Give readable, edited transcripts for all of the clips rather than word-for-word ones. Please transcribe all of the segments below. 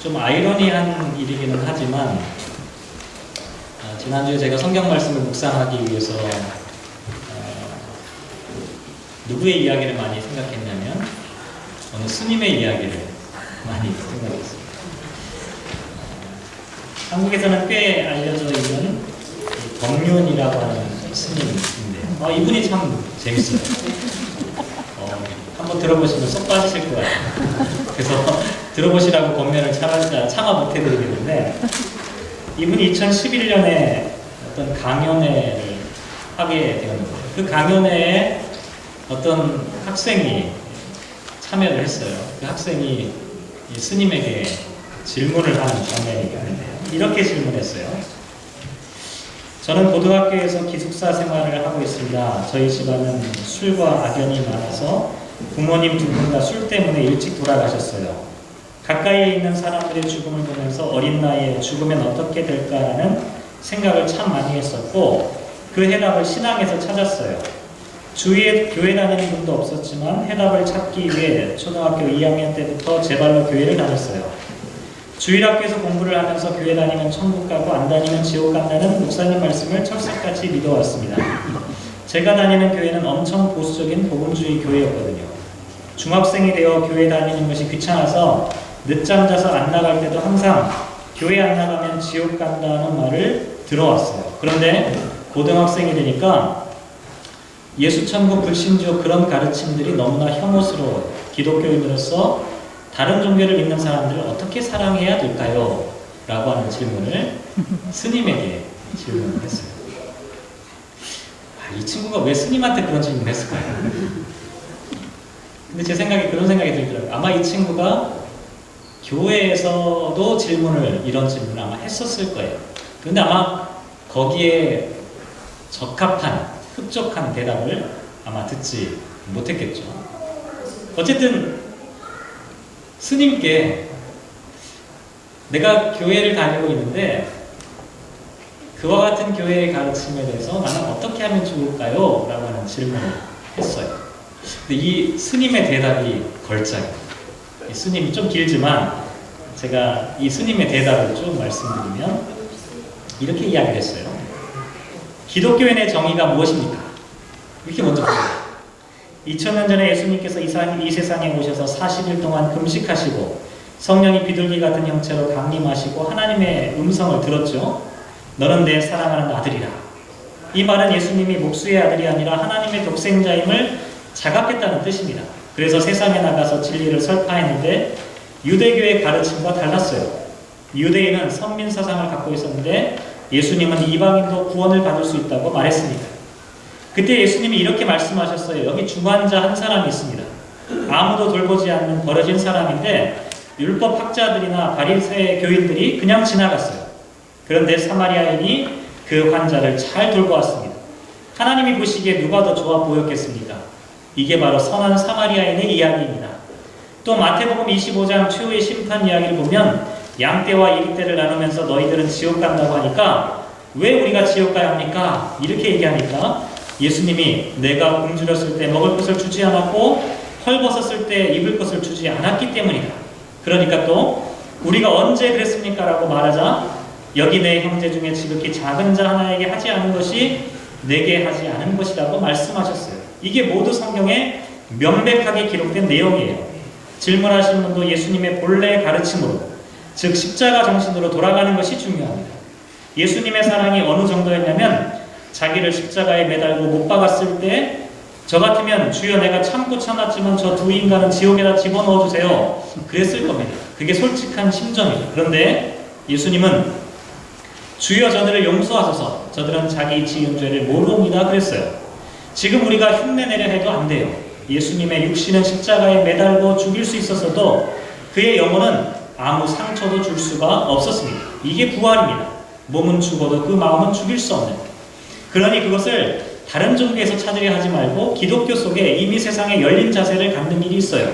좀 아이러니한 일이기는 하지만 지난주에 제가 성경 말씀을 묵상하기 위해서 누구의 이야기를 많이 생각했냐면 어느 스님의 이야기를 많이 생각했습니다. 한국에서는 꽤 알려져 있는 법륜이라고 하는 스님인데요. 이분이 참 재밌어요. 한번 들어보시면 쏙 빠지실 것 같아요. 그래서 들어보시라고 권면을 차마 못 해드리겠는데, 이분이 2011년에 어떤 강연회를 하게 되었는데, 그 강연회에 어떤 학생이 참여를 했어요. 그 학생이 이 스님에게 질문을 하는 장면이 있는데요. 이렇게 질문했어요. 저는 고등학교에서 기숙사 생활을 하고 있습니다. 저희 집안은 술과 악연이 많아서 부모님 두 분 다 술 때문에 일찍 돌아가셨어요. 가까이에 있는 사람들의 죽음을 보면서 어린 나이에 죽으면 어떻게 될까라는 생각을 참 많이 했었고, 그 해답을 신앙에서 찾았어요. 주위에 교회 다니는 분도 없었지만 해답을 찾기 위해 초등학교 2학년 때부터 제 발로 교회를 다녔어요. 주일학교에서 공부를 하면서 교회 다니면 천국 가고 안 다니면 지옥 간다는 목사님 말씀을 철석같이 믿어왔습니다. 제가 다니는 교회는 엄청 보수적인 복음주의 교회였거든요. 중학생이 되어 교회 다니는 것이 귀찮아서 늦잠 자서 안 나갈 때도 항상 교회 안 나가면 지옥 간다는 말을 들어왔어요. 그런데 고등학생이 되니까 예수, 천국, 불신주 그런 가르침들이 너무나 혐오스러워요. 기독교인으로서 다른 종교를 믿는 사람들을 어떻게 사랑해야 될까요? 라고 하는 질문을 스님에게 질문을 했어요. 이 친구가 왜 스님한테 그런 질문을 했을까요? 근데 제 생각에 그런 생각이 들더라고요. 아마 이 친구가 교회에서도 이런 질문을 아마 했었을 거예요. 그런데 아마 거기에 적합한, 흡족한 대답을 아마 듣지 못했겠죠. 어쨌든 스님께 내가 교회를 다니고 있는데 그와 같은 교회의 가르침에 대해서 나는 어떻게 하면 좋을까요? 라고 하는 질문을 했어요. 근데 이 스님의 대답이 걸작이에요. 이 스님이 좀 길지만 제가 이 스님의 대답을 좀 말씀드리면 이렇게 이야기를 했어요. 기독교인의 정의가 무엇입니까? 이렇게 먼저 보세요. 2000년 전에 예수님께서 이 세상에 오셔서 40일 동안 금식하시고 성령이 비둘기 같은 형체로 강림하시고 하나님의 음성을 들었죠. 너는 내 사랑하는 아들이라. 이 말은 예수님이 목수의 아들이 아니라 하나님의 독생자임을 자각했다는 뜻입니다. 그래서 세상에 나가서 진리를 설파했는데 유대교의 가르침과 달랐어요. 유대인은 선민 사상을 갖고 있었는데 예수님은 이방인도 구원을 받을 수 있다고 말했습니다. 그때 예수님이 이렇게 말씀하셨어요. 여기 중환자 한 사람이 있습니다. 아무도 돌보지 않는 버려진 사람인데 율법 학자들이나 바리새의 교인들이 그냥 지나갔어요. 그런데 사마리아인이 그 환자를 잘 돌보았습니다. 하나님이 보시기에 누가 더 좋아 보였겠습니까? 이게 바로 선한 사마리아인의 이야기입니다. 또 마태복음 25장 최후의 심판 이야기를 보면 양떼와 이리떼를 나누면서 너희들은 지옥 간다고 하니까 왜 우리가 지옥 가야 합니까? 이렇게 얘기하니까 예수님이 내가 굶주렸을 때 먹을 것을 주지 않았고 헐벗었을 때 입을 것을 주지 않았기 때문이다. 그러니까 또 우리가 언제 그랬습니까? 라고 말하자 여기 내 형제 중에 지극히 작은 자 하나에게 하지 않은 것이 내게 하지 않은 것이라고 말씀하셨어요. 이게 모두 성경에 명백하게 기록된 내용이에요. 질문하신 분도 예수님의 본래 가르침으로, 즉 십자가 정신으로 돌아가는 것이 중요합니다. 예수님의 사랑이 어느 정도였냐면 자기를 십자가에 매달고 못 박았을 때 저 같으면 주여 내가 참고 참았지만 저 두 인간은 지옥에다 집어넣어 주세요. 그랬을 겁니다. 그게 솔직한 심정이죠. 그런데 예수님은 주여 저들을 용서하소서 저들은 자기 지은 죄를 모릅니다. 그랬어요. 지금 우리가 흉내내려 해도 안 돼요. 예수님의 육신은 십자가에 매달고 죽일 수 있었어도 그의 영혼은 아무 상처도 줄 수가 없었습니다. 이게 부활입니다. 몸은 죽어도 그 마음은 죽일 수 없는. 그러니 그것을 다른 종교에서 찾으려 하지 말고 기독교 속에 이미 세상에 열린 자세를 갖는 일이 있어요.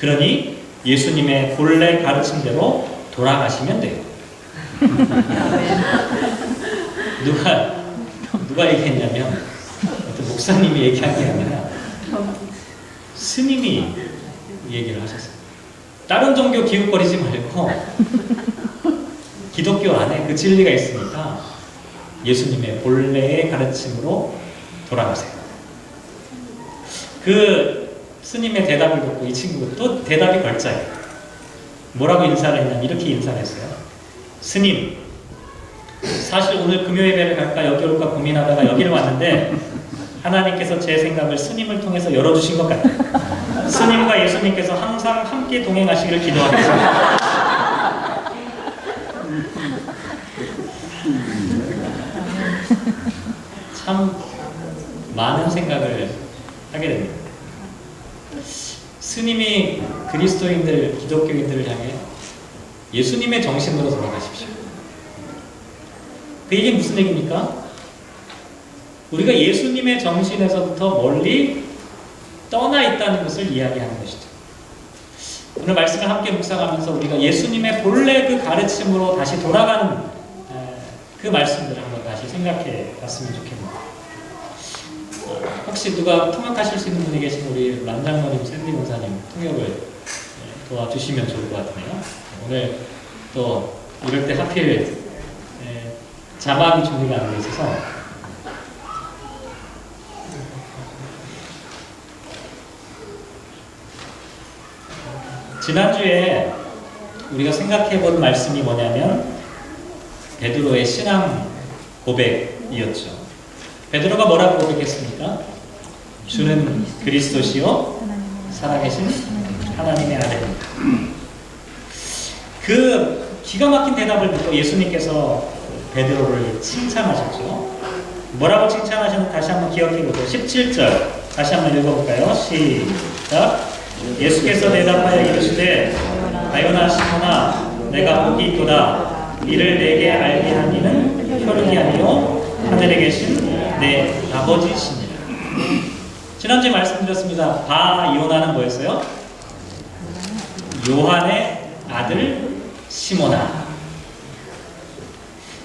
그러니 예수님의 본래 가르침대로 돌아가시면 돼요. 누가 얘기했냐면 어떤 목사님이 얘기한 게 아니라 스님이 얘기를 하셨어요. 다른 종교 기웃거리지 말고 기독교 안에 그 진리가 있으니까 예수님의 본래의 가르침으로 돌아가세요. 그 스님의 대답을 듣고 이 친구가 또 대답이 걸자예요. 뭐라고 인사를 했냐면 이렇게 인사를 했어요. 스님, 사실 오늘 금요 예배를 갈까 여기 올까 고민하다가 여기를 왔는데 하나님께서 제 생각을 스님을 통해서 열어주신 것 같아요. 스님과 예수님께서 항상 함께 동행하시기를 기도하겠습니다. 참 많은 생각을 하게 됩니다. 스님이 그리스도인들, 기독교인들을 향해 예수님의 정신으로 돌아가십시오. 그 얘기는 무슨 얘기입니까? 우리가 예수님의 정신에서부터 멀리 떠나 있다는 것을 이야기하는 것이죠. 오늘 말씀을 함께 묵상하면서 우리가 예수님의 본래 그 가르침으로 다시 돌아가는 그 말씀들을 한번 다시 생각해 봤으면 좋겠습니다. 혹시 누가 통역하실 수 있는 분이 계시면 우리 란장로님, 샌디 목사님 통역을 도와주시면 좋을 것 같네요. 오늘 또 이럴 때 하필 자막이 준비가 안 돼 있어서 지난주에 우리가 생각해본 말씀이 뭐냐면 베드로의 신앙 고백이었죠. 베드로가 뭐라고 고백했습니까? 주는 그리스도시요 살아계신 하나님의 아들입니다. 그 기가 막힌 대답을 듣고 예수님께서 베드로를 칭찬하셨죠. 뭐라고 칭찬하셨는지 다시 한번 기억해보고 17절 다시 한번 읽어볼까요? 시작. 예수께서 대답하여 이르시되 바요나 시몬아 내가 복이 있도다. 이를 내게 알게 한 이는 혈육이 아니요 하늘에 계신 내 아버지시니라. 지난주에 말씀드렸습니다. 바요나는 뭐였어요? 요한의 아들 시몬아.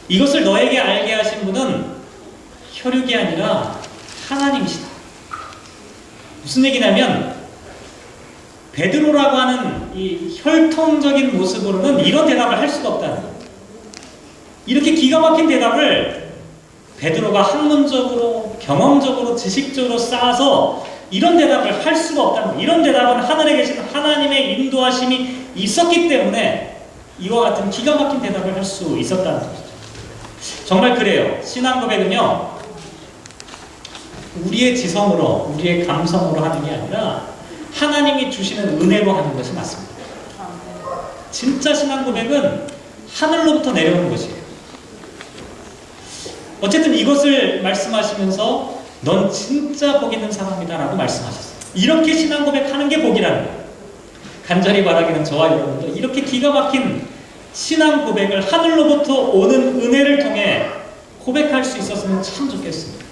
이것을 너에게 알게 하신 분은 혈육이 아니라 하나님이시다. 무슨 얘기냐면 베드로라고 하는 이 혈통적인 모습으로는 이런 대답을 할 수가 없다는 거예요. 이렇게 기가 막힌 대답을 베드로가 학문적으로, 경험적으로, 지식적으로 쌓아서 이런 대답을 할 수가 없다는 거예요. 이런 대답은 하늘에 계신 하나님의 인도하심이 있었기 때문에 이와 같은 기가 막힌 대답을 할 수 있었다는 거죠. 정말 그래요. 신앙 고백은요, 우리의 지성으로, 우리의 감성으로 하는 게 아니라 하나님이 주시는 은혜로 하는 것이 맞습니다. 진짜 신앙 고백은 하늘로부터 내려오는 것이에요. 어쨌든 이것을 말씀하시면서 넌 진짜 복 있는 사람이다 라고 말씀하셨어요. 이렇게 신앙 고백하는 게 복이라는 거예요. 간절히 바라기는 저와 여러분도 이렇게 기가 막힌 신앙 고백을 하늘로부터 오는 은혜를 통해 고백할 수 있었으면 참 좋겠습니다.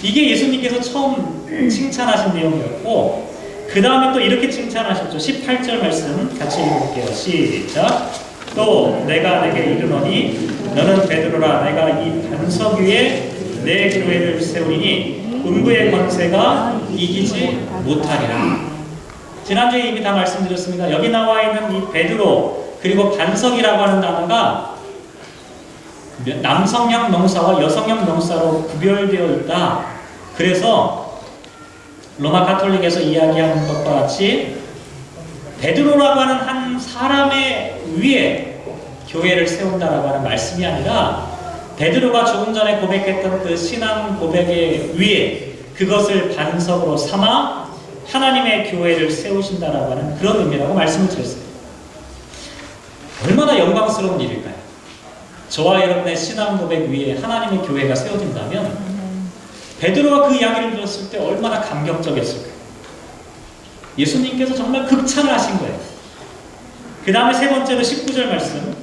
이게 예수님께서 처음 칭찬하신 내용이었고, 그 다음에 또 이렇게 칭찬하셨죠. 18절 말씀 같이 읽어볼게요. 시작. 또 내가 내게 이르노니 너는 베드로라. 내가 이 반석 위에 내 교회를 세우리니 음부의 권세가 이기지 못하리라. 지난주에 이미 다 말씀드렸습니다. 여기 나와 있는 이 베드로 그리고 반석이라고 하는 단어가 남성형 명사와 여성형 명사로 구별되어 있다. 그래서 로마 가톨릭에서 이야기하는 것과 같이 베드로라고 하는 한 사람의 위에 교회를 세운다라고 하는 말씀이 아니라 베드로가 조금 전에 고백했던 그 신앙 고백의 위에 그것을 반석으로 삼아 하나님의 교회를 세우신다라고 하는 그런 의미라고 말씀을 드렸어요. 얼마나 영광스러운 일일까요? 저와 여러분의 신앙 고백 위에 하나님의 교회가 세워진다면 베드로가 그 이야기를 들었을 때 얼마나 감격적이었을까요? 예수님께서 정말 극찬을 하신 거예요. 그 다음에 세 번째로 19절 말씀.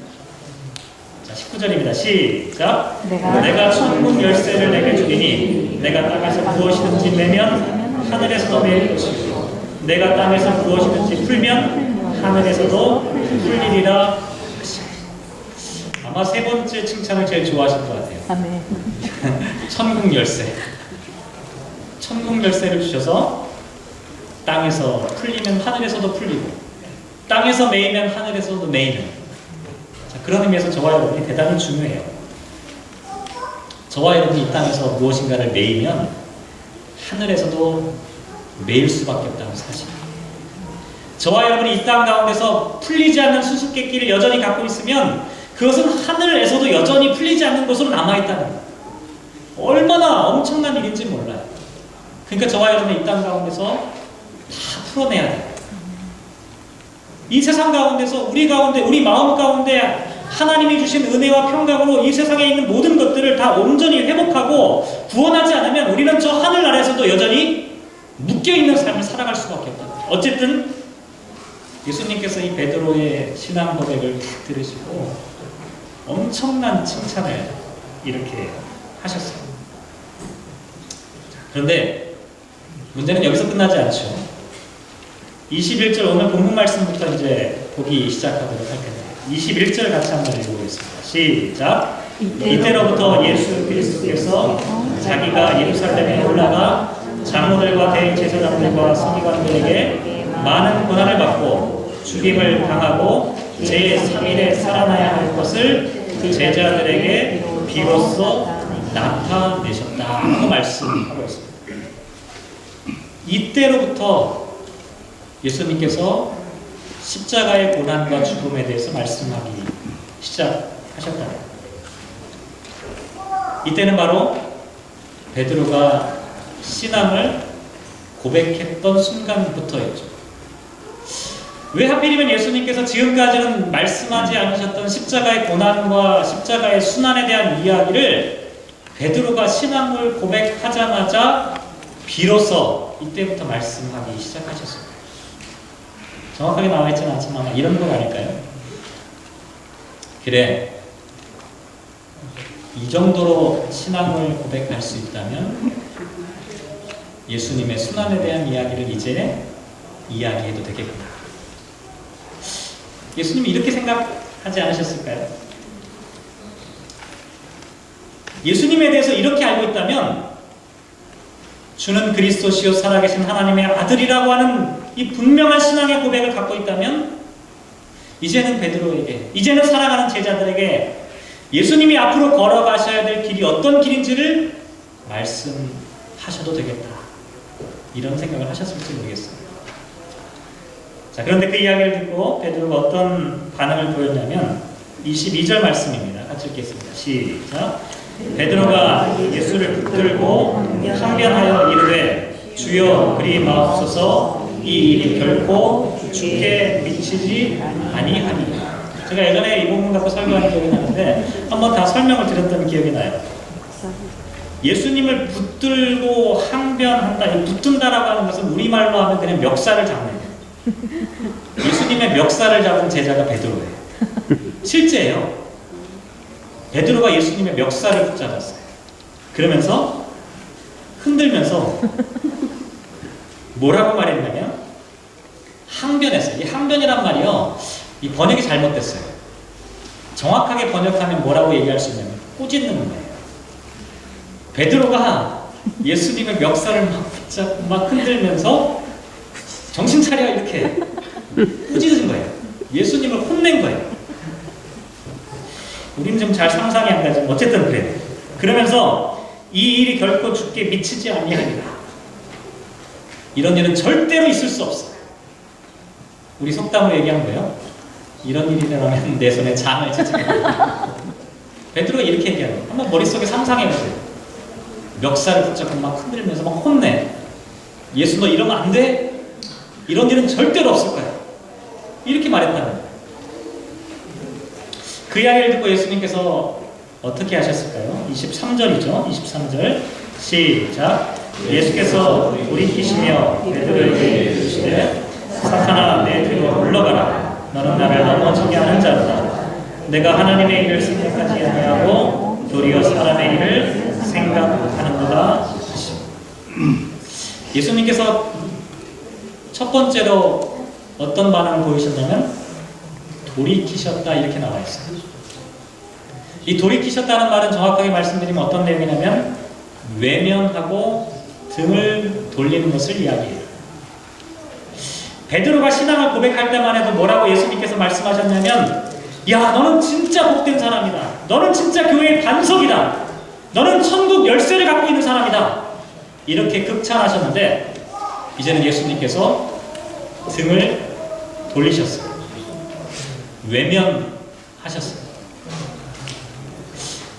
자, 19절입니다. 시작. 내가 천국 열쇠를 내게 주리니 내가 땅에서 무엇이든지 매면 하늘에서도 매일 것이고 내가 땅에서 무엇이든지 풀면 하늘에서도 풀리리라. 아마 세 번째 칭찬을 제일 좋아하실 것 같아요. 아멘. 천국 열쇠. 천국 열쇠를 주셔서 땅에서 풀리면 하늘에서도 풀리고 땅에서 매이면 하늘에서도 매이는. 자, 그런 의미에서 저와 여러분이 대단히 중요해요. 저와 여러분이 이 땅에서 무엇인가를 매이면 하늘에서도 매일 수밖에 없다는 사실. 저와 여러분이 이 땅 가운데서 풀리지 않는 수수께끼를 여전히 갖고 있으면 그것은 하늘에서도 여전히 풀리지 않는 것으로 남아있다는 거예요. 얼마나 엄청난 일인지 몰라요. 그러니까 저와 여러분이 이 땅 가운데서 다 풀어내야 돼요. 이 세상 가운데서 우리 가운데, 우리 마음 가운데 하나님이 주신 은혜와 평강으로 이 세상에 있는 모든 것들을 다 온전히 회복하고 구원하지 않으면 우리는 저 하늘 아래에서도 여전히 묶여있는 삶을 살아갈 수밖에 없다. 어쨌든 예수님께서 이 베드로의 신앙 고백을 탁 들으시고 엄청난 칭찬을 이렇게 하셨어요. 그런데 문제는 여기서 끝나지 않죠. 21절 오늘 본문 말씀부터 이제 보기 시작하도록 할 텐데 21절 같이 한번 읽어보겠습니다. 시작. 이때로부터 예수 그리스도께서 자기가 예루살렘에 올라가 장로들과 대제사장들과 서기관들에게 많은 고난을 받고 죽임을 당하고 제3일에 살아나야 할 것을 제자들에게 비로소 나타내셨다고 말씀하고 있습니다. 이때로부터 예수님께서 십자가의 고난과 죽음에 대해서 말씀하기 시작하셨다. 이때는 바로 베드로가 신앙을 고백했던 순간부터였죠. 왜 하필이면 예수님께서 지금까지는 말씀하지 않으셨던 십자가의 고난과 십자가의 순환에 대한 이야기를 베드로가 신앙을 고백하자마자 비로소 이때부터 말씀하기 시작하셨습니다. 정확하게 나와 있지는 않지만 이런 거 아닐까요? 그래, 이 정도로 신앙을 고백할 수 있다면 예수님의 순환에 대한 이야기를 이제 이야기해도 되겠구나. 예수님이 이렇게 생각하지 않으셨을까요? 예수님에 대해서 이렇게 알고 있다면 주는 그리스도시요 살아계신 하나님의 아들이라고 하는 이 분명한 신앙의 고백을 갖고 있다면 이제는 베드로에게, 이제는 살아가는 제자들에게 예수님이 앞으로 걸어가셔야 될 길이 어떤 길인지를 말씀하셔도 되겠다. 이런 생각을 하셨을지 모르겠습니다. 자, 그런데 그 이야기를 듣고 베드로가 어떤 반응을 보였냐면 22절 말씀입니다. 같이 읽겠습니다. 시작. 베드로가 예수를 붙들고 항변하여 이르되 주여 그리 마옵소서 이 일이 결코 주께 미치지 아니하니라. 제가 예전에 이 부분 갖고 설교한 기억이 나는데 한번 다 설명을 드렸던 기억이 나요. 예수님을 붙들고 항변한다. 이 붙든다라고 하는 것은 우리말로 하면 그냥 멱살을 잡는 거예요. 예수님의 멱살을 잡은 제자가 베드로예요. 실제예요. 베드로가 예수님의 멱살을 붙잡았어요. 그러면서 흔들면서 뭐라고 말했냐면 항변했어요. 이 항변이란 말이요, 이 번역이 잘못됐어요. 정확하게 번역하면 뭐라고 얘기할 수 있냐면 꼬집는 거예요. 베드로가 예수님의 멱살을 막 붙잡고 막 흔들면서 정신 차려 이렇게 꾸짖은 거예요. 예수님을 혼낸 거예요. 우리는 좀 잘 상상이 안 가지만 어쨌든 그래요. 그러면서 이 일이 결코 주께 미치지 아니하리라. 이런 일은 절대로 있을 수 없어. 우리 속담으로 얘기한 거예요. 이런 일이 일어나면 내 손에 장을 치잖아요. 베드로가 이렇게 얘기하는 거예요. 한번 머릿속에 상상해보세요. 멱살을 붙잡고 막 흔들면서 막 혼내. 예수 너 이러면 안 돼? 이런 일은 절대로 없을 거야. 이렇게 말했다는 거예요. 그 이야기를 듣고 예수님께서 어떻게 하셨을까요? 23절이죠. 23절 시작. 예수께서 돌이키시며 베드로에게 이르시되 사탄아 내 뒤로 물러가라. 너는 나를 넘어지게 하는 자로다. 내가 하나님의 일을 생각하지 아니하고 도리어 사람의 일을 생각하는도다. 예수님께서 첫 번째로 어떤 반응을 보이셨냐면 돌이키셨다 이렇게 나와 있어요. 이 돌이키셨다는 말은 정확하게 말씀드리면 어떤 내용이냐면 외면하고 등을 돌리는 것을 이야기해요. 베드로가 신앙을 고백할 때만 해도 뭐라고 예수님께서 말씀하셨냐면, 야, 너는 진짜 복된 사람이다. 너는 진짜 교회의 반석이다. 너는 천국 열쇠를 갖고 있는 사람이다. 이렇게 극찬하셨는데 이제는 예수님께서 등을 돌리셨어요. 외면하셨어요.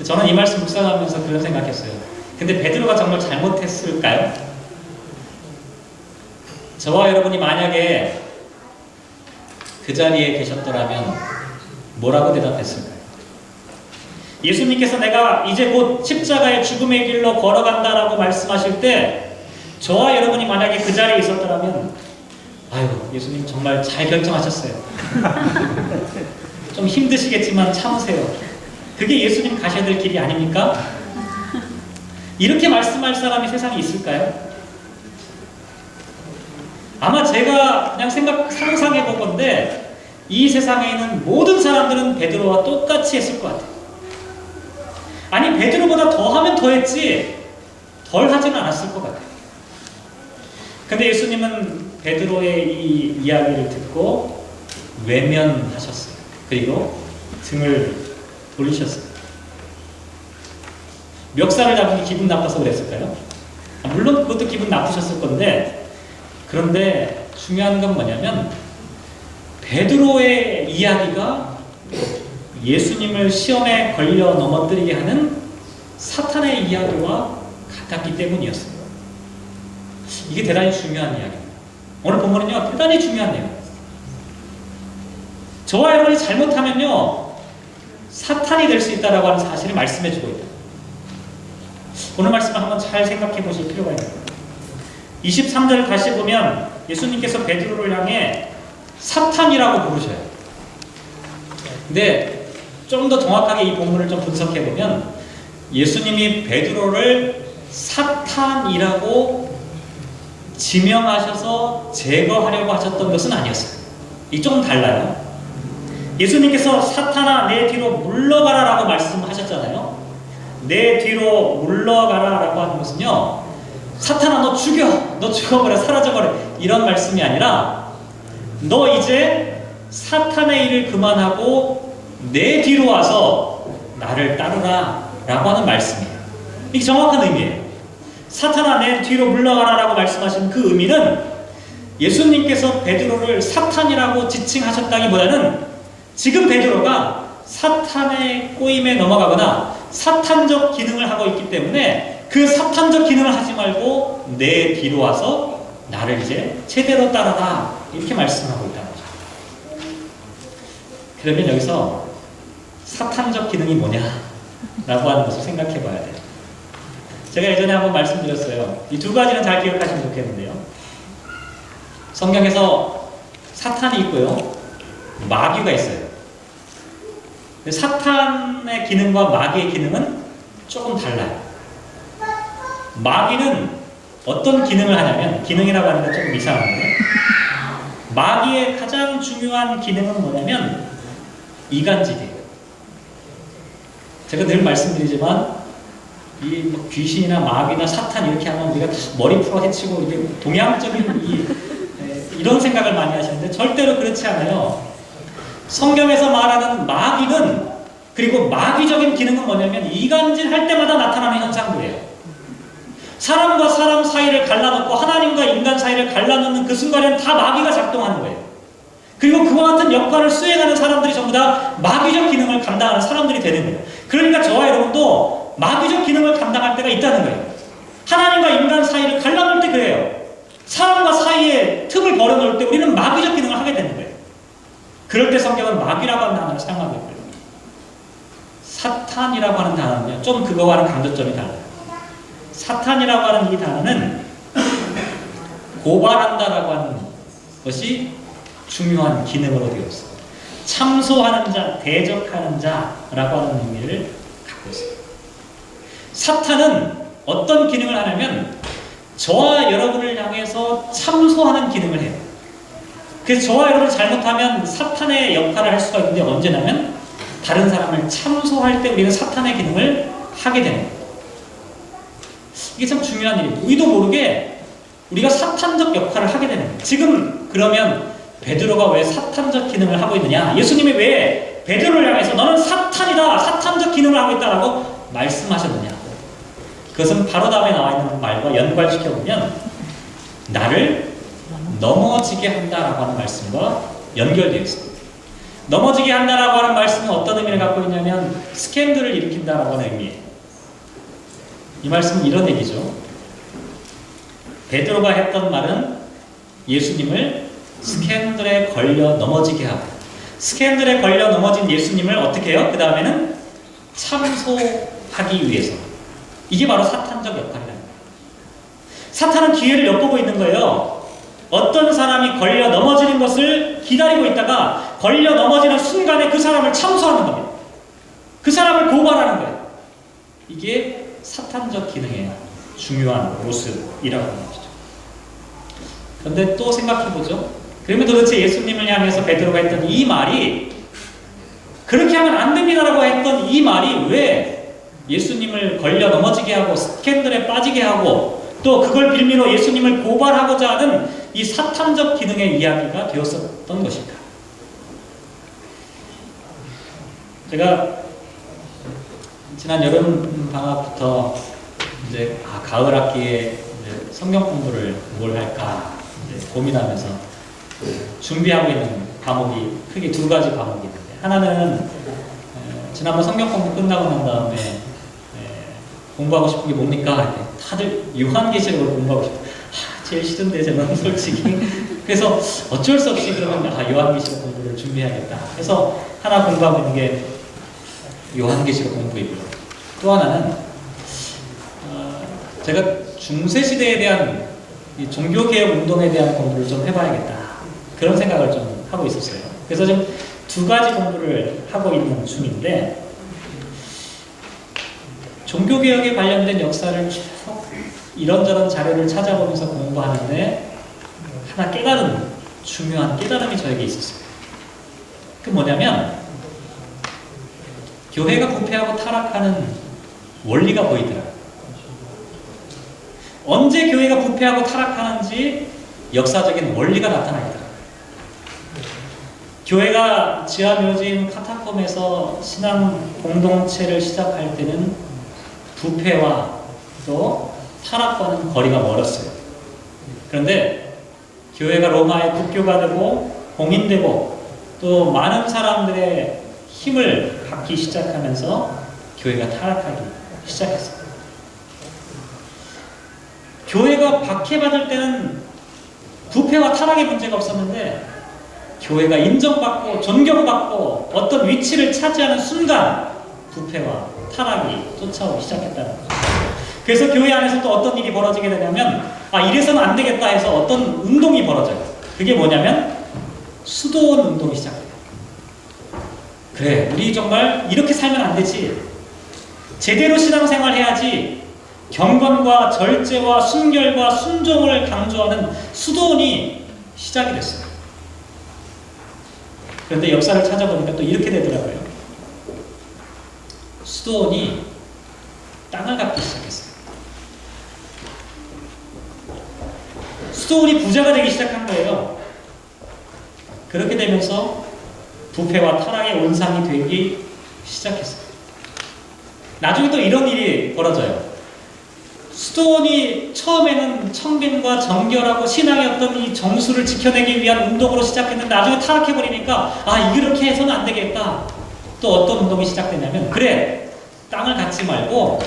저는 이 말씀 묵상하면서 그런 생각했어요. 근데 베드로가 정말 잘못했을까요? 저와 여러분이 만약에 그 자리에 계셨더라면 뭐라고 대답했을까요? 예수님께서 내가 이제 곧 십자가의 죽음의 길로 걸어간다라고 말씀하실 때 저와 여러분이 만약에 그 자리에 있었더라면, 아유, 예수님 정말 잘 결정하셨어요. 좀 힘드시겠지만 참으세요. 그게 예수님 가셔야 될 길이 아닙니까? 이렇게 말씀할 사람이 세상에 있을까요? 아마 제가 그냥 상상해 본 건데 이 세상에 있는 모든 사람들은 베드로와 똑같이 했을 것 같아요. 아니, 베드로보다 더 하면 더 했지 덜 하지는 않았을 것 같아요. 근데 예수님은 베드로의 이 이야기를 듣고 외면하셨어요. 그리고 등을 돌리셨어요. 멱살을 잡으니 기분 나빠서 그랬을까요? 물론 그것도 기분 나쁘셨을 건데, 그런데 중요한 건 뭐냐면 베드로의 이야기가 예수님을 시험에 걸려 넘어뜨리게 하는 사탄의 이야기와 같았기 때문이었어요. 이게 대단히 중요한 이야기입니다. 오늘 본문은요, 대단히 중요한 내용입니다. 저와 여러분이 잘못하면요, 사탄이 될 수 있다라고 하는 사실을 말씀해 주고 있다. 오늘 말씀을 한번 잘 생각해 보실 필요가 있습니다. 23절을 다시 보면 예수님께서 베드로를 향해 사탄이라고 부르셔요. 근데 좀 더 정확하게 이 본문을 좀 분석해 보면 예수님이 베드로를 사탄이라고 지명하셔서 제거하려고 하셨던 것은 아니었어요. 이 조금 달라요. 예수님께서 사탄아 내 뒤로 물러가라 라고 말씀하셨잖아요. 내 뒤로 물러가라 라고 하는 것은요, 사탄아 너 죽여, 너 죽어버려, 사라져버려, 이런 말씀이 아니라 너 이제 사탄의 일을 그만하고 내 뒤로 와서 나를 따르라 라고 하는 말씀이에요. 이게 정확한 의미예요. 사탄아 내 뒤로 물러가라 라고 말씀하신 그 의미는 예수님께서 베드로를 사탄이라고 지칭하셨다기보다는 지금 베드로가 사탄의 꼬임에 넘어가거나 사탄적 기능을 하고 있기 때문에 그 사탄적 기능을 하지 말고 내 뒤로 와서 나를 이제 제대로 따라라, 이렇게 말씀하고 있다는 거죠. 그러면 여기서 사탄적 기능이 뭐냐 라고 하는 것을 생각해 봐야 돼요. 제가 예전에 한번 말씀드렸어요. 이 두 가지는 잘 기억하시면 좋겠는데요. 성경에서 사탄이 있고요, 마귀가 있어요. 사탄의 기능과 마귀의 기능은 조금 달라요. 마귀는 어떤 기능을 하냐면, 기능이라고 하는 건 조금 이상한데, 마귀의 가장 중요한 기능은 뭐냐면 이간질이에요. 제가 늘 말씀드리지만 이 귀신이나 마귀나 사탄 이렇게 하면 우리가 다 머리 풀어 헤치고 이게 동양적인 이런 생각을 많이 하시는데 절대로 그렇지 않아요. 성경에서 말하는 마귀는, 그리고 마귀적인 기능은 뭐냐면 이간질 할 때마다 나타나는 현상들이에요. 사람과 사람 사이를 갈라놓고 하나님과 인간 사이를 갈라놓는 그 순간에는 다 마귀가 작동하는 거예요. 그리고 그와 같은 역할을 수행하는 사람들이 전부 다 마귀적 기능을 감당하는 사람들이 되는 거예요. 그러니까 저와 여러분도 마귀적 기능을 감당할 때가 있다는 거예요. 하나님과 인간 사이를 갈라놓을 때 그래요. 사람과 사이에 틈을 벌어놓을 때 우리는 마귀적 기능을 하게 되는 거예요. 그럴 때 성경은 마귀라고 하는 단어를 사용하고 있고요. 사탄이라고 하는 단어는요, 좀 그거와는 강조점이 달라요. 사탄이라고 하는 이 단어는 고발한다라고 하는 것이 중요한 기능으로 되어 있어요. 참소하는 자, 대적하는 자라고 하는 의미를 갖고 있어요. 사탄은 어떤 기능을 하냐면 저와 여러분을 향해서 참소하는 기능을 해요. 그래서 저와 여러분이 잘못하면 사탄의 역할을 할 수가 있는데, 언제냐면 다른 사람을 참소할 때 우리는 사탄의 기능을 하게 되는 거예요. 이게 참 중요한 일이에요. 우리도 모르게 우리가 사탄적 역할을 하게 되는 거예요. 지금 그러면 베드로가 왜 사탄적 기능을 하고 있느냐? 예수님이 왜 베드로를 향해서 너는 사탄이다, 사탄적 기능을 하고 있다라고 말씀하셨느냐? 그것은 바로 다음에 나와 있는 말과 연관시켜보면 나를 넘어지게 한다라고 하는 말씀과 연결되어 있습니다. 넘어지게 한다라고 하는 말씀은 어떤 의미를 갖고 있냐면 스캔들을 일으킨다라고 하는 의미예요. 이 말씀은 이런 얘기죠. 베드로가 했던 말은 예수님을 스캔들에 걸려 넘어지게 하고, 스캔들에 걸려 넘어진 예수님을 어떻게 해요? 그 다음에는 참소하기 위해서. 이게 바로 사탄적 역할이라는 거예요. 사탄은 기회를 엿보고 있는 거예요. 어떤 사람이 걸려 넘어지는 것을 기다리고 있다가 걸려 넘어지는 순간에 그 사람을 참소하는 겁니다. 그 사람을 고발하는 거예요. 이게 사탄적 기능의 중요한 모습이라고 하는 것이죠. 그런데 또 생각해보죠. 그러면 도대체 예수님을 향해서 베드로가 했던 이 말이, 그렇게 하면 안 됩니다라고 했던 이 말이 왜 예수님을 걸려 넘어지게 하고 스캔들에 빠지게 하고 또 그걸 빌미로 예수님을 고발하고자 하는 이 사탄적 기능의 이야기가 되었었던 것일까? 제가 지난 여름 방학부터 이제 가을 학기에 이제 성경 공부를 뭘 할까 이제 고민하면서 준비하고 있는 과목이 크게 두 가지 과목이 있는데, 하나는 지난번 성경 공부 끝나고 난 다음에 공부하고 싶은 게 뭡니까? 다들 요한계시록을 공부하고 싶어. 제일 싫은데 저는 솔직히. 그래서 어쩔 수 없이 그러면 요한계시록 공부를 준비해야겠다. 그래서 하나 공부하고 있는 게 요한계시록 공부이고요. 또 하나는 제가 중세시대에 대한 이 종교개혁 운동에 대한 공부를 좀 해봐야겠다. 그런 생각을 좀 하고 있었어요. 그래서 지금 두 가지 공부를 하고 있는 중인데, 종교개혁에 관련된 역사를 쭉 이런저런 자료를 찾아보면서 공부하는데 하나 깨달은, 중요한 깨달음이 저에게 있었어요. 그 뭐냐면 교회가 부패하고 타락하는 원리가 보이더라고요. 언제 교회가 부패하고 타락하는지 역사적인 원리가 나타나더라고요. 교회가 지하묘지인 카타콤에서 신앙 공동체를 시작할 때는 부패와 또 타락과는 거리가 멀었어요. 그런데 교회가 로마의 국교가 되고 공인되고 또 많은 사람들의 힘을 받기 시작하면서 교회가 타락하기 시작했어요. 교회가 박해받을 때는 부패와 타락의 문제가 없었는데, 교회가 인정받고 존경받고 어떤 위치를 차지하는 순간 부패와 타락이 쫓아오기 시작했다는 거죠. 그래서 교회 안에서 또 어떤 일이 벌어지게 되냐면, 이래서는 안 되겠다 해서 어떤 운동이 벌어져요. 그게 뭐냐면 수도원 운동이 시작돼요. 그래, 우리 정말 이렇게 살면 안 되지. 제대로 신앙생활 해야지. 경건과 절제와 순결과 순종을 강조하는 수도원이 시작이 됐어요. 그런데 역사를 찾아보니까 또 이렇게 되더라고요. 수도원이 땅을 갖기 시작했어요. 수도원이 부자가 되기 시작한 거예요. 그렇게 되면서 부패와 타락의 온상이 되기 시작했어요. 나중에 또 이런 일이 벌어져요. 수도원이 처음에는 청빈과 정결하고 신앙의 어떤 이 정수를 지켜내기 위한 운동으로 시작했는데 나중에 타락해버리니까 이렇게 해서는 안 되겠다. 또 어떤 운동이 시작되냐면, 그래, 땅을 갖지 말고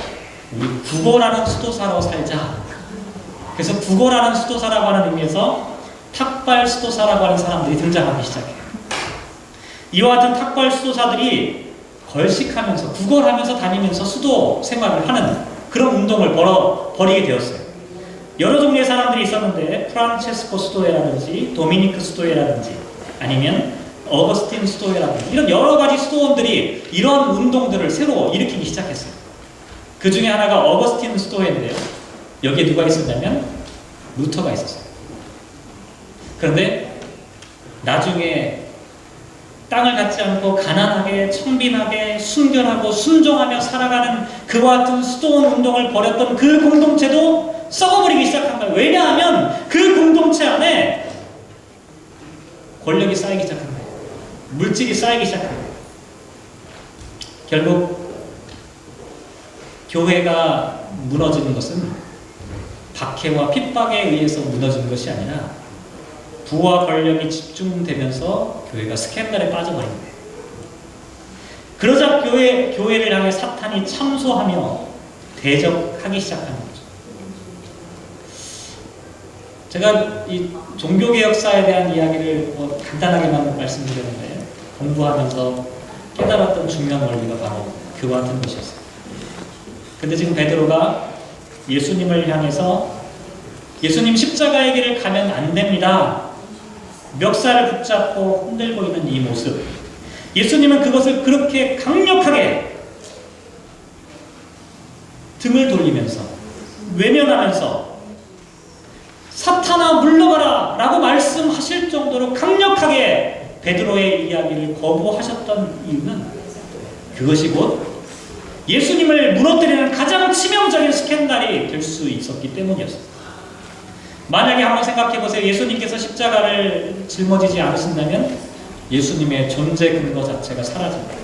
우리 국어라는 수도사로 살자. 그래서 국어라는 수도사라고 하는 의미에서 탁발 수도사라고 하는 사람들이 등장하기 시작해요. 이와 같은 탁발 수도사들이 걸식하면서 구걸하면서 다니면서 수도 생활을 하는 그런 운동을 벌이게 되었어요. 여러 종류의 사람들이 있었는데 프란체스코 수도회라든지 도미니크 수도회라든지 아니면 어거스틴 수도회라든지 이런 여러 가지 수도원들이 이런 운동들을 새로 일으키기 시작했어요. 그 중에 하나가 어거스틴 수도회인데요. 여기에 누가 있었냐면 루터가 있었어요. 그런데 나중에 땅을 갖지 않고 가난하게 청빈하게 순결하고 순종하며 살아가는 그와 같은 수도원 운동을 벌였던 그 공동체도 썩어버리기 시작한 거예요. 왜냐하면 그 공동체 안에 권력이 쌓이기 시작한 거예요. 물질이 쌓이기 시작한 거예요. 결국 교회가 무너지는 것은 박해와 핍박에 의해서 무너지는 것이 아니라 부와 권력이 집중되면서 교회가 스캔들에 빠져버린 거예요. 그러자 교회를 향해 사탄이 참소하며 대적하기 시작하는 거죠. 제가 이 종교개혁사에 대한 이야기를 간단하게만 말씀드렸는데 공부하면서 깨달았던 중요한 원리가 바로 그와 같은 것이었어요. 근데 지금 베드로가 예수님을 향해서 예수님 십자가의 길을 가면 안 됩니다. 멱살을 붙잡고 흔들고 있는 이 모습, 예수님은 그것을 그렇게 강력하게 등을 돌리면서 외면하면서 사탄아 물러가라 라고 말씀하실 정도로 강력하게 베드로의 이야기를 거부하셨던 이유는 그것이 곧 예수님을 무너뜨리는 가장 치명적인 스캔들이 될 수 있었기 때문이었습니다. 만약에 한번 생각해보세요. 예수님께서 십자가를 짊어지지 않으신다면 예수님의 존재 근거 자체가 사라집니다.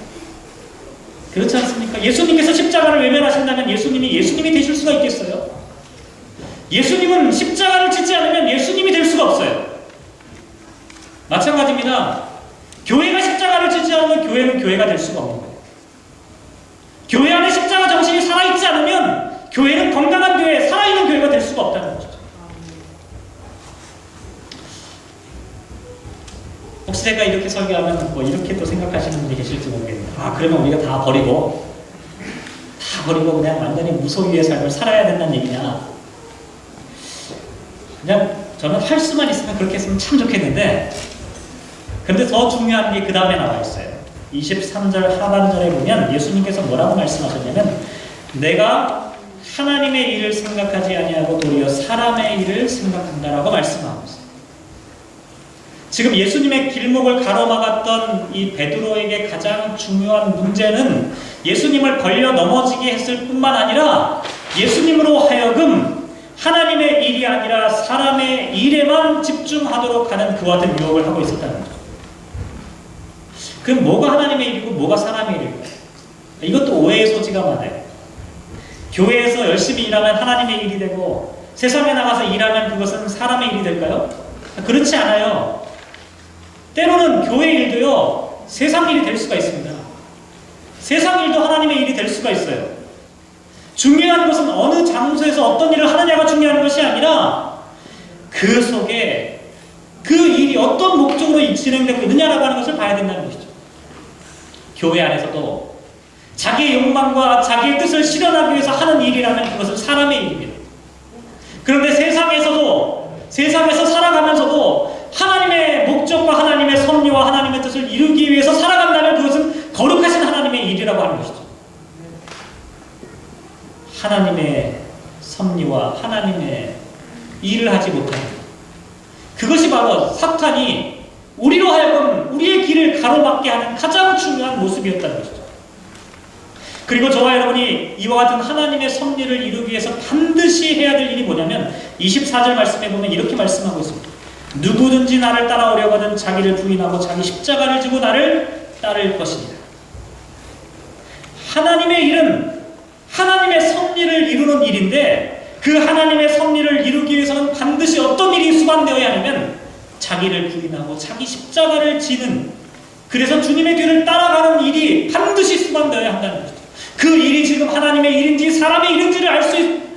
그렇지 않습니까? 예수님께서 십자가를 외면하신다면 예수님이 되실 수가 있겠어요? 예수님은 십자가를 짓지 않으면 예수님이 될 수가 없어요. 마찬가지입니다. 교회가 십자가를 짓지 않으면 교회는 교회가 될 수가 없는 거예요. 교회 안에 십자가 정신이 살아있지 않으면 교회는 건강한 교회, 살아있는 교회가 될 수가 없다는 것이죠. 혹시 제가 이렇게 설교하면 이렇게 또 생각하시는 분이 계실지 모르겠네요. 그러면 우리가 다 버리고 그냥 완전히 무소유의 삶을 살아야 된다는 얘기냐. 그냥 저는 할 수만 있으면 그렇게 했으면 참 좋겠는데, 근데 더 중요한 게 그 다음에 나와 있어요. 23절 하반절에 보면 예수님께서 뭐라고 말씀하셨냐면, 내가 하나님의 일을 생각하지 아니하고 도리어 사람의 일을 생각한다라고 말씀하고 있어요. 지금 예수님의 길목을 가로막았던 이 베드로에게 가장 중요한 문제는 예수님을 걸려 넘어지게 했을 뿐만 아니라 예수님으로 하여금 하나님의 일이 아니라 사람의 일에만 집중하도록 하는 그와 같은 유혹을 하고 있었다는 거죠. 그럼 뭐가 하나님의 일이고 뭐가 사람의 일일까요? 이것도 오해의 소지가 많아요. 교회에서 열심히 일하면 하나님의 일이 되고 세상에 나가서 일하면 그것은 사람의 일이 될까요? 그렇지 않아요. 때로는 교회 일도요, 세상 일이 될 수가 있습니다. 세상 일도 하나님의 일이 될 수가 있어요. 중요한 것은 어느 장소에서 어떤 일을 하느냐가 중요한 것이 아니라 그 속에 그 일이 어떤 목적으로 진행되고 있느냐라고 하는 것을 봐야 된다는 것이죠. 교회 안에서도 자기의 욕망과 자기의 뜻을 실현하기 위해서 하는 일이라면 그것은 사람의 일입니다. 그런데 세상에서 살아가면서도 하나님의 목적과 하나님의 섭리와 하나님의 뜻을 이루기 위해서 살아간다면 그것은 거룩하신 하나님의 일이라고 하는 것이죠. 하나님의 섭리와 하나님의 일을 하지 못하는 그것이 바로 사탄이 우리로 하여금 우리의 길을 가로막게 하는 가장 중요한 모습이었다는 것이죠. 그리고 저와 여러분이 이와 같은 하나님의 섭리를 이루기 위해서 반드시 해야 될 일이 뭐냐면 24절 말씀에 보면 이렇게 말씀하고 있습니다. 누구든지 나를 따라오려거든 자기를 부인하고 자기 십자가를 지고 나를 따를 것이니라. 하나님의 일은 하나님의 섭리를 이루는 일인데 그 하나님의 섭리를 이루기 위해서는 반드시 어떤 일이 수반되어야 하냐면 자기를 부인하고 자기 십자가를 지는, 그래서 주님의 뒤를 따라가는 일이 반드시 수반되어야 한다는 것이죠. 그 일이 지금 하나님의 일인지 사람의 일인지를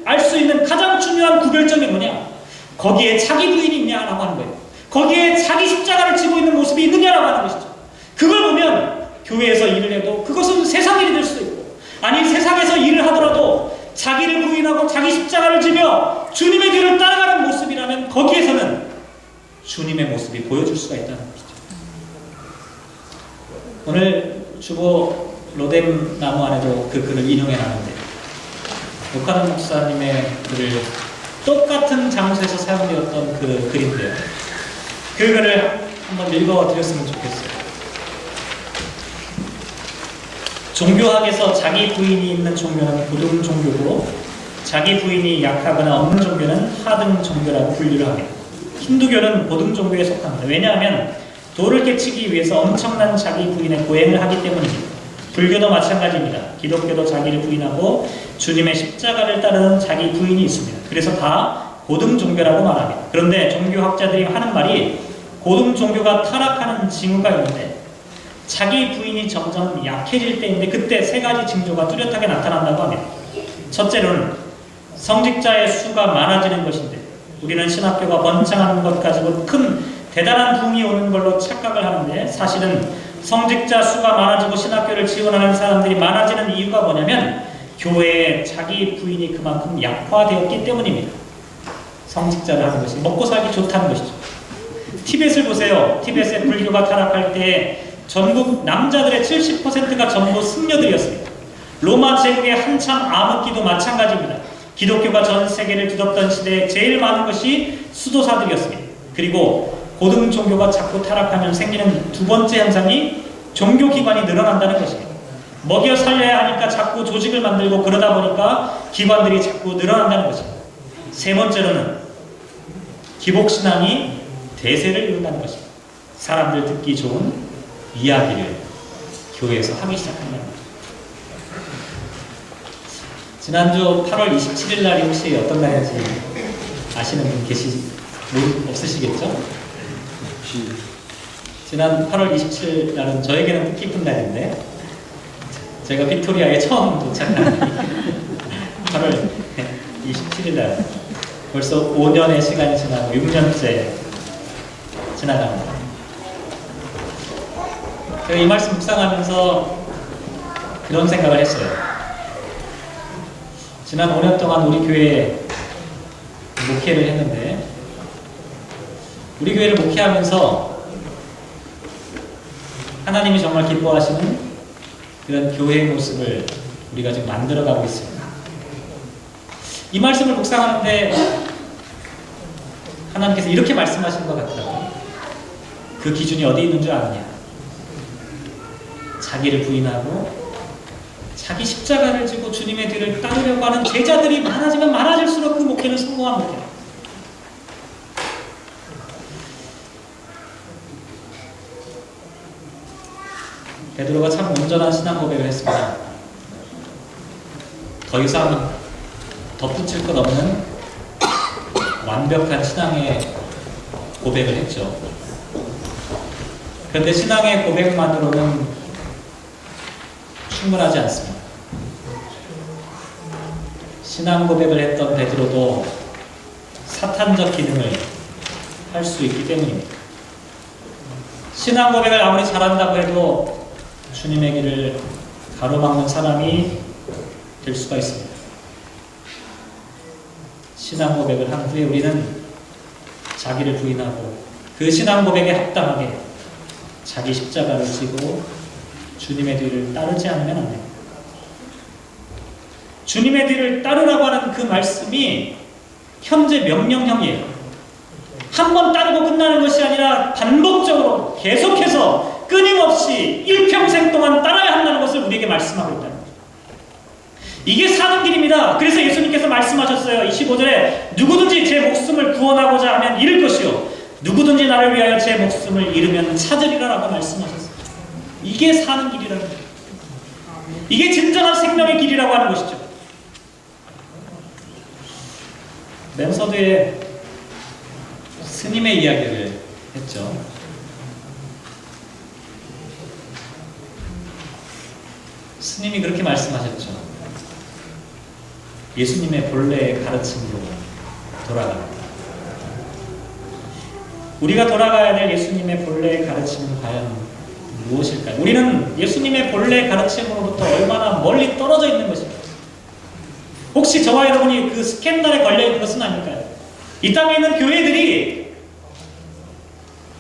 알 수 있는 가장 중요한 구별점이 뭐냐? 거기에 자기 부인이 있냐라고 하는 거예요. 거기에 자기 십자가를 지고 있는 모습이 있느냐라고 하는 것이죠. 그걸 보면 교회에서 일을 해도 그것은 세상 일이 될 수도 있고, 아니 세상에서 일을 하더라도 자기를 부인하고 자기 십자가를 지며 주님의 뒤를 따라가는 모습이라면 거기에서는 주님의 모습이 보여줄 수가 있다는 것이죠. 오늘 주보 로뎀 나무 안에도 그 글을 인용해 놨는데, 오카노 목사님의 글을 똑같은 장소에서 사용되었던 그 글인데요. 그 글을 한번 읽어드렸으면 좋겠어요. 종교학에서 자기 부인이 있는 종교는 고등 종교고 자기 부인이 약하거나 없는 종교는 하등 종교라고 분류를 합니다. 힌두교는 고등 종교에 속합니다. 왜냐하면 돌을 깨치기 위해서 엄청난 자기 부인의 고행을 하기 때문입니다. 불교도 마찬가지입니다. 기독교도 자기를 부인하고 주님의 십자가를 따르는 자기 부인이 있습니다. 그래서 다 고등 종교라고 말합니다. 그런데 종교학자들이 하는 말이 고등 종교가 타락하는 징후가 있는데 자기 부인이 점점 약해질 때인데 그때 세 가지 징조가 뚜렷하게 나타난다고 합니다. 첫째로는 성직자의 수가 많아지는 것인데 우리는 신학교가 번창하는 것 가지고 큰 대단한 붐이 오는 걸로 착각을 하는데 사실은 성직자 수가 많아지고 신학교를 지원하는 사람들이 많아지는 이유가 뭐냐면 교회에 자기 부인이 그만큼 약화되었기 때문입니다. 성직자를 하는 것이 먹고 살기 좋다는 것이죠. 티벳을 보세요. 티벳의 불교가 타락할 때 전국 남자들의 70%가 전부 승려들이었습니다. 로마 제국의 한참 암흑기도 마찬가지입니다. 기독교가 전 세계를 뒤덮던 시대에 제일 많은 것이 수도사들이었습니다. 그리고 고등 종교가 자꾸 타락하면 생기는 두 번째 현상이 종교기관이 늘어난다는 것입니다. 먹여 살려야 하니까 자꾸 조직을 만들고 그러다 보니까 기관들이 자꾸 늘어난다는 것입니다. 세 번째로는 기복신앙이 대세를 이룬다는 것입니다. 사람들 듣기 좋은 이야기를 교회에서 하기 시작한다는 거죠. 지난주 8월 27일 날이 혹시 어떤 날인지 아시는 분 없으시겠죠? 지난 8월 27일 날은 저에게는 뜻깊은 날인데 제가 빅토리아에 처음 도착한 8월 27일 날 벌써 5년의 시간이 지나고 6년째 지나갑니다. 제가 이 말씀 묵상하면서 그런 생각을 했어요. 지난 5년 동안 우리 교회에 목회를 했는데 우리 교회를 목회하면서 하나님이 정말 기뻐하시는 그런 교회의 모습을 우리가 지금 만들어가고 있습니다. 이 말씀을 묵상하는데 하나님께서 이렇게 말씀하시는 것 같더라고요. 그 기준이 어디 있는 줄 아느냐? 자기를 부인하고 자기 십자가를 지고 주님의 뒤를 따르려고 하는 제자들이 많아지면 많아질수록 그 목회는 성공한 목회다. 베드로가 참 온전한 신앙 고백을 했습니다. 더 이상 덧붙일 것 없는 완벽한 신앙의 고백을 했죠. 그런데 신앙의 고백만으로는 충분하지 않습니다. 신앙 고백을 했던 베드로도 사탄적 기능을 할 수 있기 때문입니다. 신앙 고백을 아무리 잘한다고 해도 주님의 길을 가로막는 사람이 될 수가 있습니다. 신앙 고백을 한 후에 우리는 자기를 부인하고 그 신앙 고백에 합당하게 자기 십자가를 지고 주님의 뒤를 따르지 않으면 안 됩니다. 주님의 뒤를 따르라고 하는 그 말씀이 현재 명령형이에요. 한 번 따르고 끝나는 것이 아니라 반복적으로 계속해서 끊임없이 일평생 동안 따라야 한다는 것을 우리에게 말씀하고 있다는 거죠. 이게 사는 길입니다. 그래서 예수님께서 말씀하셨어요. 25절에 누구든지 제 목숨을 구원하고자 하면 잃을 것이요 누구든지 나를 위하여 제 목숨을 잃으면 찾으리라 라고 말씀하셨어요. 이게 사는 길이라는 거죠. 이게 진정한 생명의 길이라고 하는 것이죠. 멤서드에 스님의 이야기를 했죠. 스님이 그렇게 말씀하셨죠. 예수님의 본래의 가르침으로 돌아갑니다. 우리가 돌아가야 될 예수님의 본래의 가르침은 과연 무엇일까요? 우리는 예수님의 본래 가르침으로부터 얼마나 멀리 떨어져 있는 것일까요? 혹시 저와 여러분이 그 스캔들에 걸려있는 것은 아닐까요? 이 땅에 있는 교회들이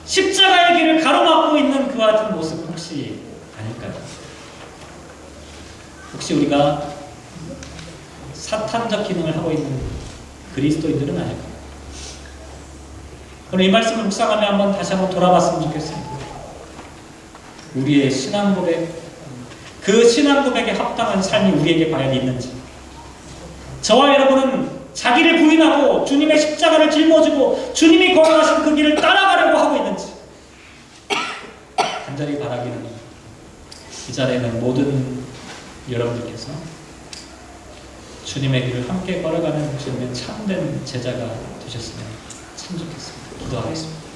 십자가의 길을 가로막고 있는 그와 같은 모습 혹시 아닐까요? 혹시 우리가 사탄적 기능을 하고 있는 그리스도인들은 아닐까요? 오늘 이 말씀을 묵상하며 한번 다시 한번 돌아봤으면 좋겠습니다. 우리의 신앙 고백, 그 신앙 고백에 합당한 삶이 우리에게 과연 있는지, 저와 여러분은 자기를 부인하고 주님의 십자가를 짊어지고 주님이 걸어가신 그 길을 따라가려고 하고 있는지, 간절히 바라기는 이 자리에 있는 모든 여러분들께서 주님의 길을 함께 걸어가는 주님의 참된 제자가 되셨으면 참 좋겠습니다. 기도하겠습니다.